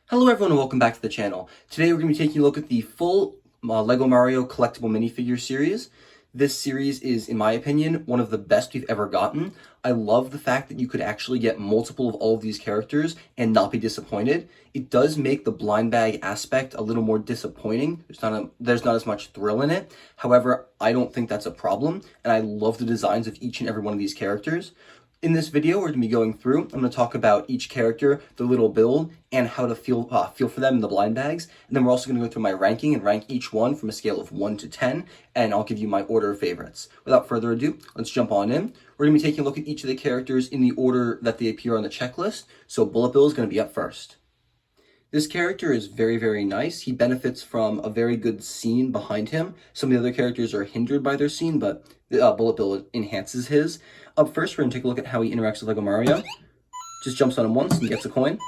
Hello everyone and welcome back to the channel. Today we're going to be taking a look at the full LEGO Mario collectible minifigure series. This series is, in my opinion, one of the best we've ever gotten. I love the fact that you could actually get multiple of all of these characters and not be disappointed. It does make the blind bag aspect a little more disappointing. There's not as much thrill in it. However, I don't think that's a problem, and I love the designs of each and every one of these characters. In this video, we're going to be going through, I'm going to talk about each character, their little build, and how to feel for them in the blind bags. And then we're also going to go through my ranking and rank each one from a scale of 1 to 10, and I'll give you my order of favorites. Without further ado, let's jump on in. We're going to be taking a look at each of the characters in the order that they appear on the checklist, so Bullet Bill is going to be up first. This character is very, very nice. He benefits from a very good scene behind him. Some of the other characters are hindered by their scene, but Bullet Bill enhances his. Up first, we're going to take a look at how he interacts with LEGO Mario. Just jumps on him once and gets a coin.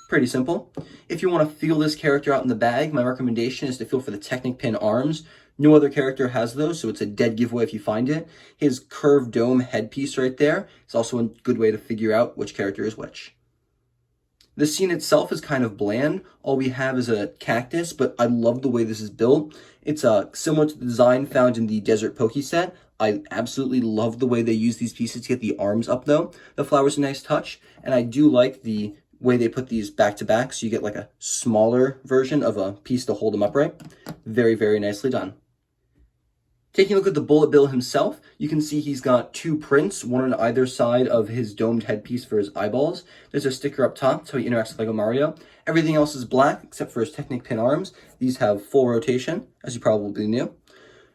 Pretty simple. If you want to feel this character out in the bag, my recommendation is to feel for the Technic Pin arms. No other character has those, so it's a dead giveaway if you find it. His curved dome headpiece right there is also a good way to figure out which character is which. The scene itself is kind of bland. All we have is a cactus, but I love the way this is built. It's similar to the design found in the Desert Poke set. I absolutely love the way they use these pieces to get the arms up, though. The flower's a nice touch, and I do like the way they put these back to back, so you get like a smaller version of a piece to hold them upright. Very, very nicely done. Taking a look at the Bullet Bill himself, you can see he's got two prints, one on either side of his domed headpiece for his eyeballs. There's a sticker up top, so he interacts with LEGO Mario. Everything else is black, except for his Technic Pin arms. These have full rotation, as you probably knew.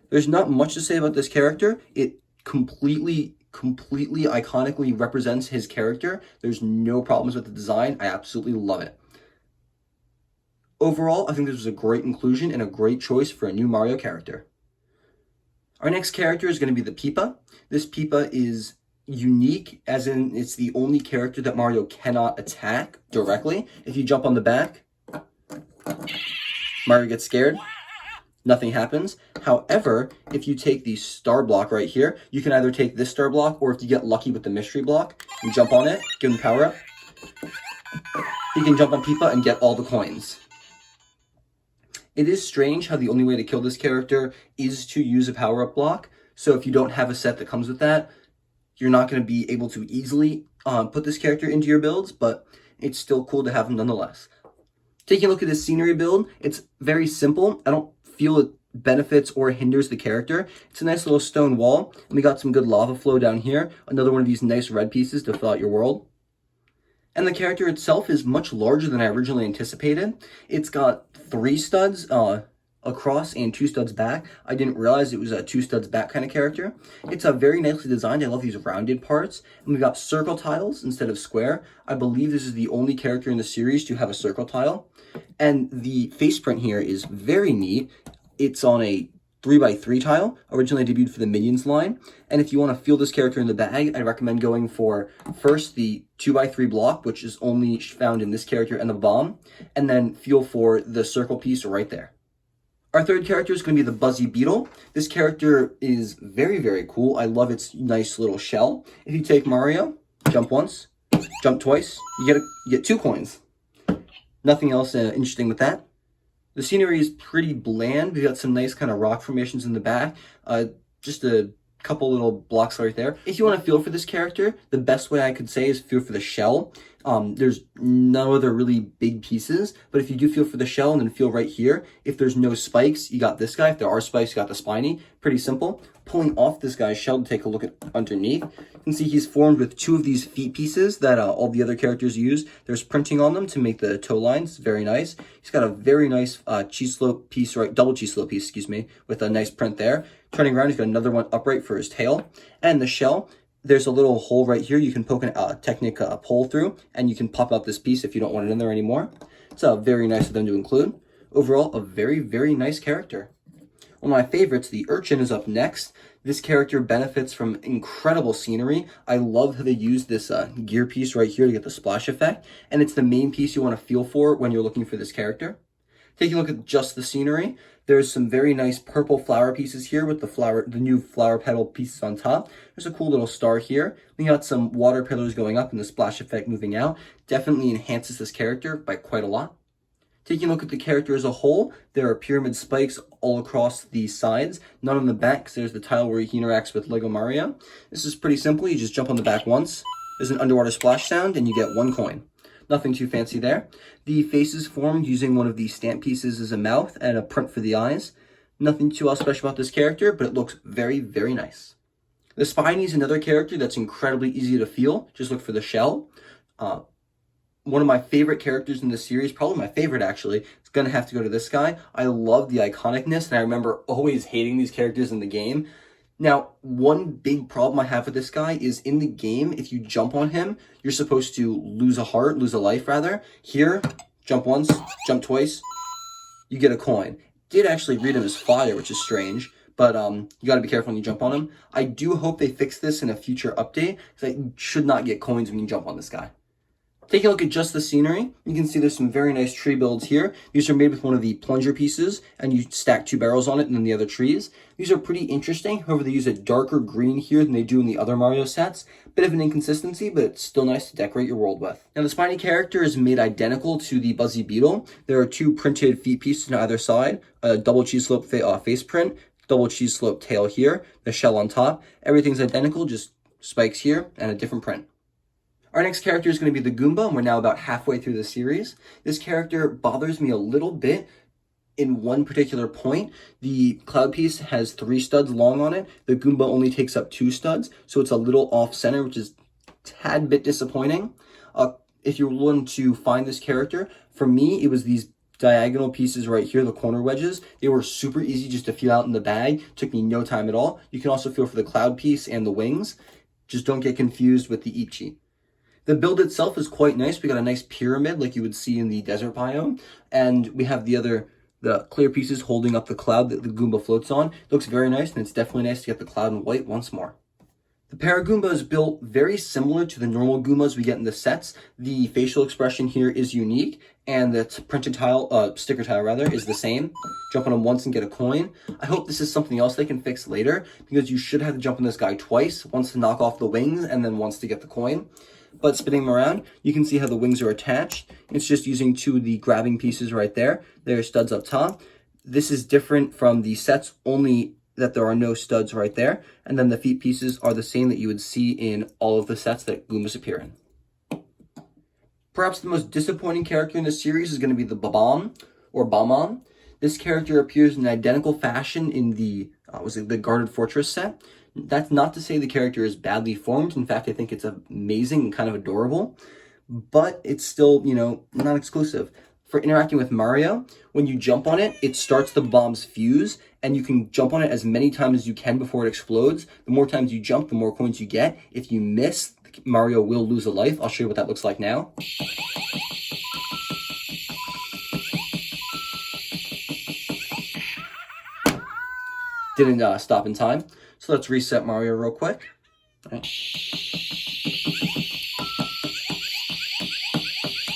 There's not much to say about this character. It completely iconically represents his character. There's no problems with the design. I absolutely love it. Overall, I think this was a great inclusion and a great choice for a new Mario character. Our next character is going to be the Peepa. This Peepa is unique, as in it's the only character that Mario cannot attack directly. If you jump on the back, Mario gets scared. Nothing happens. However, if you take the star block right here, you can either take this star block, or if you get lucky with the mystery block, you jump on it, give him power up. You can jump on Peepa and get all the coins. It is strange how the only way to kill this character is to use a power-up block. So if you don't have a set that comes with that, you're not going to be able to easily put this character into your builds, but it's still cool to have him nonetheless. Taking a look at his scenery build, it's very simple. I don't feel it benefits or hinders the character. It's a nice little stone wall, and we got some good lava flow down here. Another one of these nice red pieces to fill out your world. And the character itself is much larger than I originally anticipated. It's got 3 studs across and 2 studs back. I didn't realize it was a 2 studs back kind of character. It's very nicely designed. I love these rounded parts. And we've got circle tiles instead of square. I believe this is the only character in the series to have a circle tile. And the face print here is very neat. It's on a 3x3 tile, originally debuted for the Minions line. And if you want to feel this character in the bag, I recommend going for first the 2x3 block, which is only found in this character and the bomb, and then feel for the circle piece right there. Our third character is going to be the Buzzy Beetle. This character is very, very cool. I love its nice little shell. If you take Mario, jump once, jump twice, you get 2 coins. Nothing else interesting with that. The scenery is pretty bland. We've got some nice kind of rock formations in the back. Just a couple little blocks right there. If you want to feel for this character, the best way I could say is feel for the shell. There's no other really big pieces, but if you do feel for the shell and then feel right here, if there's no spikes, you got this guy. If there are spikes, you got the spiny. Pretty simple. Pulling off this guy's shell to take a look at underneath, you can see he's formed with 2 of these feet pieces that all the other characters use. There's printing on them to make the toe lines. Very nice. He's got a very nice cheese slope piece, right? Double cheese slope piece, excuse me, with a nice print there. Turning around, he's got another one upright for his tail. And the shell, there's a little hole right here. You can poke a Technic pole through, and you can pop out this piece if you don't want it in there anymore. It's very nice of them to include. Overall, a very, very nice character. One of my favorites, the Urchin, is up next. This character benefits from incredible scenery. I love how they use this gear piece right here to get the splash effect, and it's the main piece you want to feel for when you're looking for this character. Taking a look at just the scenery, there's some very nice purple flower pieces here with the new flower petal pieces on top. There's a cool little star here. We got some water pillars going up and the splash effect moving out. Definitely enhances this character by quite a lot. Taking a look at the character as a whole, there are pyramid spikes all across the sides, none on the back because there's the tile where he interacts with Lego Mario. This is pretty simple. You just jump on the back once, there's an underwater splash sound, and you get 1 coin. Nothing too fancy there. The face is formed using one of the stamp pieces as a mouth and a print for the eyes. Nothing too special about this character, but it looks very, very nice. The Spiny is another character that's incredibly easy to feel. Just look for the shell. One of my favorite characters in this series, probably my favorite actually, is going to have to go to this guy. I love the iconicness, and I remember always hating these characters in the game. Now, one big problem I have with this guy is in the game, if you jump on him, you're supposed to lose a life rather. Here, jump once, jump twice, you get a coin. Did actually read him as fire, which is strange, but you got to be careful when you jump on him. I do hope they fix this in a future update, because I should not get coins when you jump on this guy. Taking a look at just the scenery, you can see there's some very nice tree builds here. These are made with one of the plunger pieces, and you stack 2 barrels on it and then the other trees. These are pretty interesting. However, they use a darker green here than they do in the other Mario sets. Bit of an inconsistency, but it's still nice to decorate your world with. Now, the Spiny character is made identical to the Buzzy Beetle. There are 2 printed feet pieces on either side, a double cheese slope face print, double cheese slope tail here, the shell on top. Everything's identical, just spikes here and a different print. Our next character is going to be the Goomba, and we're now about halfway through the series. This character bothers me a little bit in one particular point. The cloud piece has 3 studs long on it. The Goomba only takes up 2 studs, so it's a little off-center, which is a tad bit disappointing. If you're willing to find this character, for me, it was these diagonal pieces right here, the corner wedges. They were super easy just to feel out in the bag. Took me no time at all. You can also feel for the cloud piece and the wings. Just don't get confused with the Ichi. The build itself is quite nice. We got a nice pyramid like you would see in the desert biome. And we have the clear pieces holding up the cloud that the Goomba floats on. It looks very nice, and it's definitely nice to get the cloud in white once more. The Paragoomba is built very similar to the normal Goombas we get in the sets. The facial expression here is unique, and the printed sticker tile is the same. Jump on him once and get a coin. I hope this is something else they can fix later, because you should have to jump on this guy twice, once to knock off the wings, and then once to get the coin. But spinning them around, you can see how the wings are attached. It's just using 2 of the grabbing pieces right there. There are studs up top. This is different from the sets, only that there are no studs right there. And then the feet pieces are the same that you would see in all of the sets that Goombas appear in. Perhaps the most disappointing character in the series is going to be the Babam, or Bamam. This character appears in identical fashion in the Guarded Fortress set. That's not to say the character is badly formed. In fact, I think it's amazing and kind of adorable, but it's still, not exclusive. For interacting with Mario, when you jump on it, it starts the bomb's fuse, and you can jump on it as many times as you can before it explodes. The more times you jump, the more coins you get. If you miss, Mario will lose a life. I'll show you what that looks like now. Didn't stop in time. So let's reset Mario real quick. Right.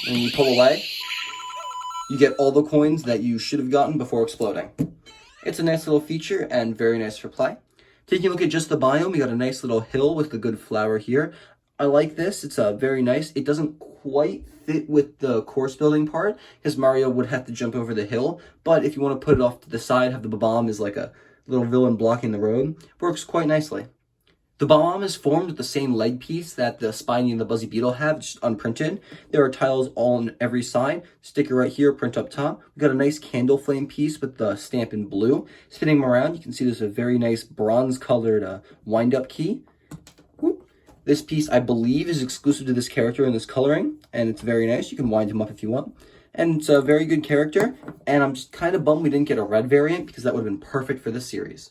When you pull away, you get all the coins that you should have gotten before exploding. It's a nice little feature and very nice for play. Taking a look at just the biome, we got a nice little hill with the good flower here. I like this. It's very nice. It doesn't quite fit with the course building part, because Mario would have to jump over the hill. But if you want to put it off to the side, have the Babam as like a little villain blocking the road, works quite nicely. The Babam is formed with the same leg piece that the Spiny and the Buzzy Beetle have, just unprinted. There are tiles all on every side. Sticker right here, print up top. We've got a nice candle flame piece with the stamp in blue. Spinning them around, you can see there's a very nice bronze-colored wind-up key. Whoop. This piece, I believe, is exclusive to this character in this coloring, and it's very nice. You can wind him up if you want. And it's a very good character, and I'm just kind of bummed we didn't get a red variant, because that would have been perfect for this series.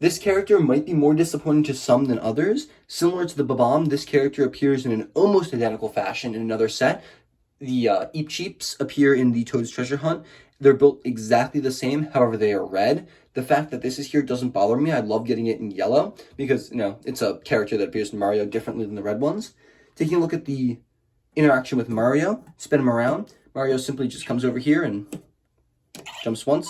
This character might be more disappointing to some than others. Similar to the Babam, this character appears in an almost identical fashion in another set. The Eep Cheeps appear in the Toad's Treasure Hunt. They're built exactly the same, however they are red. The fact that this is here doesn't bother me. I love getting it in yellow, because, it's a character that appears in Mario differently than the red ones. Taking a look at the interaction with Mario, spin him around. Mario simply just comes over here and jumps once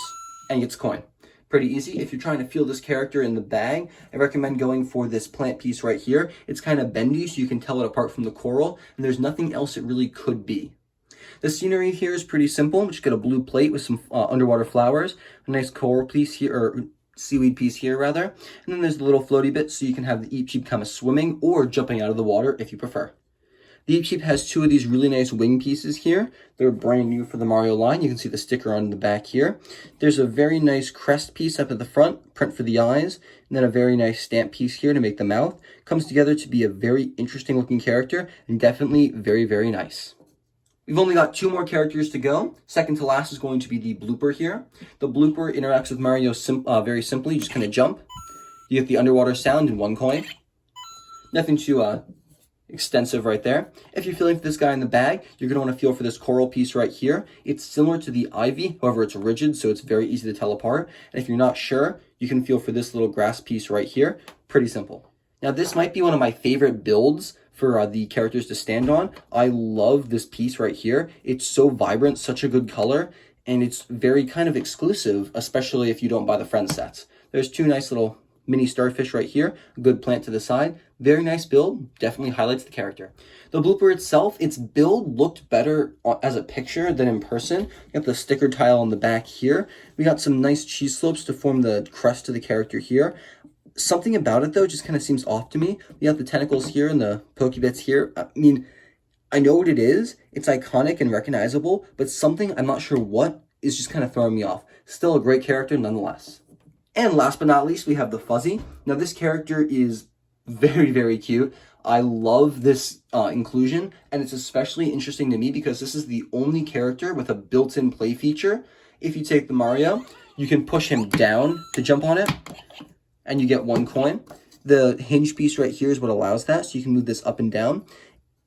and gets a coin. Pretty easy. If you're trying to feel this character in the bag, I recommend going for this plant piece right here. It's kind of bendy, so you can tell it apart from the coral, and there's nothing else it really could be. The scenery here is pretty simple. We just got a blue plate with some underwater flowers, a nice coral piece here, or seaweed piece here rather, and then there's the little floaty bit so you can have the Eep Cheep kind of swimming or jumping out of the water if you prefer. The Eep Cheep has two of these really nice wing pieces here. They're brand new for the Mario line. You can see the sticker on the back here. There's a very nice crest piece up at the front, print for the eyes, and then a very nice stamp piece here to make the mouth. Comes together to be a very interesting looking character and definitely very, very nice. We've only got two more characters to go. Second to last is going to be the blooper here. The blooper interacts with Mario very simply. You just kind of jump. You get the underwater sound in 1 coin. Nothing too extensive right there. If you're feeling for this guy in the bag, you're going to want to feel for this coral piece right here. It's similar to the ivy, however it's rigid, so it's very easy to tell apart. And if you're not sure, you can feel for this little grass piece right here. Pretty simple. Now this might be one of my favorite builds for the characters to stand on. I love this piece right here. It's so vibrant, such a good color, and it's very kind of exclusive, especially if you don't buy the friend sets. There's two nice little mini starfish right here, a good plant to the side. Very nice build, definitely highlights the character. The blooper itself, its build looked better as a picture than in person. You got the sticker tile on the back here. We got some nice cheese slopes to form the crest of the character here. Something about it, though, just kind of seems off to me. We have the tentacles here and the pokey bits here. I mean, I know what it is. It's iconic and recognizable, but something, I'm not sure what, is just kind of throwing me off. Still a great character nonetheless. And last but not least, we have the Fuzzy. Now, this character is very, very cute. I love this inclusion, and it's especially interesting to me because this is the only character with a built-in play feature. If you take the Mario, you can push him down to jump on it, and you get 1 coin. The hinge piece right here is what allows that, so you can move this up and down.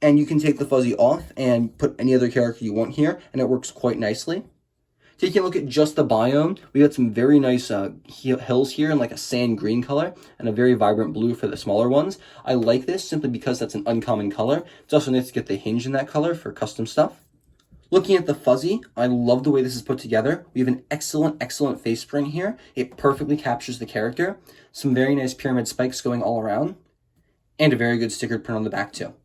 And you can take the Fuzzy off and put any other character you want here, and it works quite nicely. Taking a look at just the biome, we got some very nice hills here in like a sand green color, and a very vibrant blue for the smaller ones. I like this simply because that's an uncommon color. It's also nice to get the hinge in that color for custom stuff. Looking at the Fuzzy, I love the way this is put together. We have an excellent, excellent face print here. It perfectly captures the character. Some very nice pyramid spikes going all around. And a very good stickered print on the back too.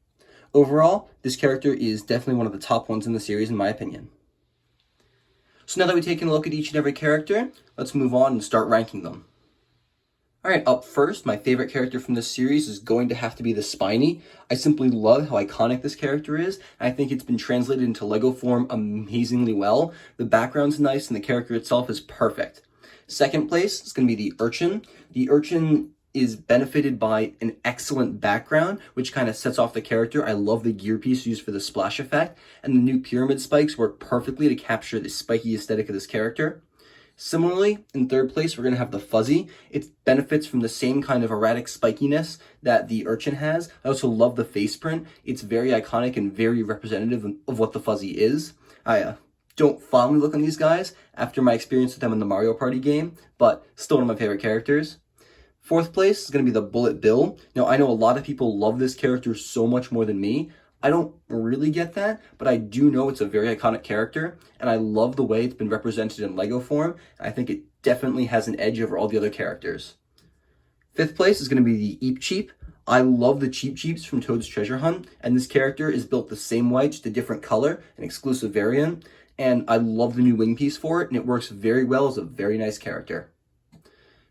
Overall, this character is definitely one of the top ones in the series in my opinion. So now that we've taken a look at each and every character, let's move on and start ranking them. Alright, up first, my favorite character from this series is going to have to be the Spiny. I simply love how iconic this character is, and I think it's been translated into Lego form amazingly well. The background's nice, and the character itself is perfect. Second place is going to be the Urchin. The Urchin is benefited by an excellent background, which kind of sets off the character. I love the gear piece used for the splash effect, and the new pyramid spikes work perfectly to capture the spiky aesthetic of this character. Similarly, in third place, we're going to have the Fuzzy. It benefits from the same kind of erratic spikiness that the Urchin has. I also love the face print. It's very iconic and very representative of what the Fuzzy is. I don't fondly look on these guys after my experience with them in the Mario Party game, but still one of my favorite characters. Fourth place is going to be the Bullet Bill. Now, I know a lot of people love this character so much more than me. I don't really get that, but I do know it's a very iconic character, and I love the way it's been represented in Lego form. I think it definitely has an edge over all the other characters. Fifth place is going to be the Eep Cheep. I love the Cheep Cheeps from Toad's Treasure Hunt, and this character is built the same way, just a different color, an exclusive variant, and I love the new wing piece for it, and it works very well as a very nice character.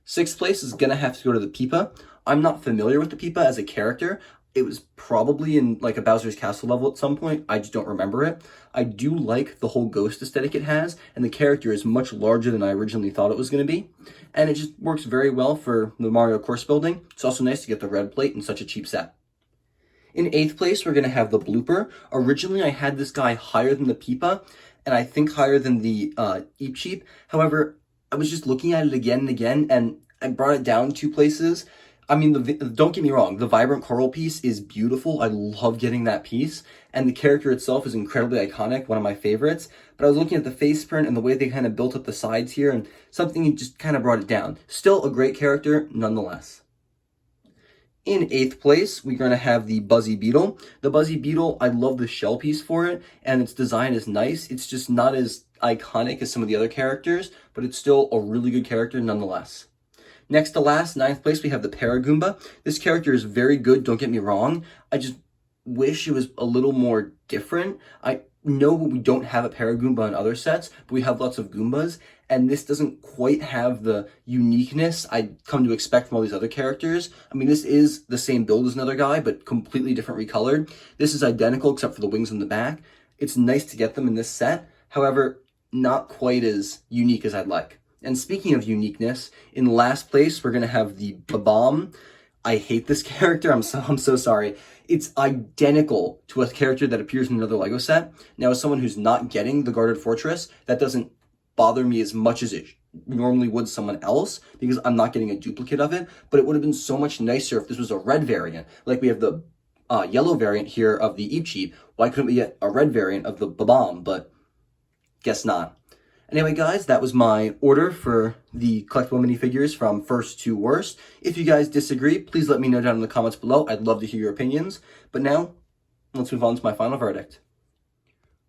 Sixth place is going to have to go to the Peepa. I'm not familiar with the Peepa as a character. It was probably in like a Bowser's Castle level at some point. I just don't remember it. I do like the whole ghost aesthetic it has, and the character is much larger than I originally thought it was going to be. And it just works very well for the Mario course building. It's also nice to get the red plate in such a cheap set. In eighth place, we're going to have the Blooper. Originally, I had this guy higher than the Peepa, and I think higher than the Eep Cheep. However, I was just looking at it again and again, and I brought it down 2 places. I mean, don't get me wrong, the vibrant coral piece is beautiful. I love getting that piece, and the character itself is incredibly iconic, one of my favorites. But I was looking at the face print and the way they kind of built up the sides here, and something just kind of brought it down. Still a great character, nonetheless. In 8th place, we're going to have the Buzzy Beetle. The Buzzy Beetle, I love the shell piece for it, and its design is nice. It's just not as iconic as some of the other characters, but it's still a really good character nonetheless. Next to last, 9th place, we have the Paragoomba. This character is very good, don't get me wrong. I just wish it was a little more different. know we don't have a Paragoomba in other sets, but we have lots of Goombas, and this doesn't quite have the uniqueness I come to expect from all these other characters. I mean, this is the same build as another guy, but completely different recolored. This is identical except for the wings on the back. It's nice to get them in this set, however, not quite as unique as I'd like. And speaking of uniqueness, in last place, we're going to have the Babam. I hate this character. I'm so sorry. It's identical to a character that appears in another LEGO set. Now, as someone who's not getting the Guarded Fortress, that doesn't bother me as much as it normally would someone else, because I'm not getting a duplicate of it. But it would have been so much nicer if this was a red variant. Like we have the yellow variant here of the Eep. Why couldn't we get a red variant of the Babam? But guess not. Anyway, guys, that was my order for the collectible minifigures from first to worst. If you guys disagree, please let me know down in the comments below. I'd love to hear your opinions. But now, let's move on to my final verdict.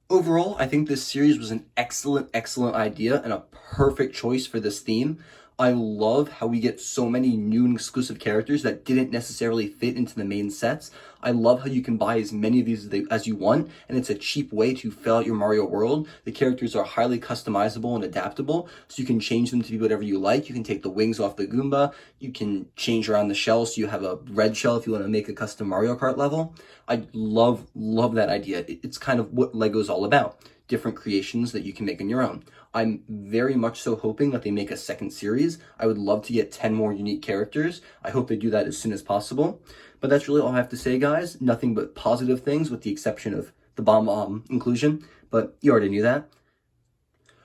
Overall, I think this series was an excellent idea and a perfect choice for this theme. I love how we get so many new and exclusive characters that didn't necessarily fit into the main sets. I love how you can buy as many of these as you want, and it's a cheap way to fill out your Mario world. The characters are highly customizable and adaptable, so you can change them to be whatever you like. You can take the wings off the Goomba. You can change around the shell so you have a red shell if you want to make a custom Mario Kart level. I love that idea. It's kind of what LEGO's all about. Different creations that you can make on your own. I'm very much so hoping that they make a second series. I would love to get 10 more unique characters. I hope they do that as soon as possible. But that's really all I have to say, guys. Nothing but positive things with the exception of the bomb inclusion, but you already knew that.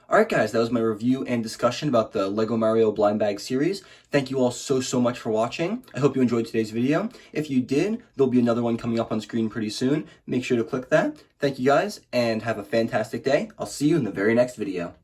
Alright guys, that was my review and discussion about the LEGO Mario Blind Bag series. Thank you all so much for watching. I hope you enjoyed today's video. If you did, there'll be another one coming up on screen pretty soon. Make sure to click that. Thank you guys, and have a fantastic day. I'll see you in the very next video.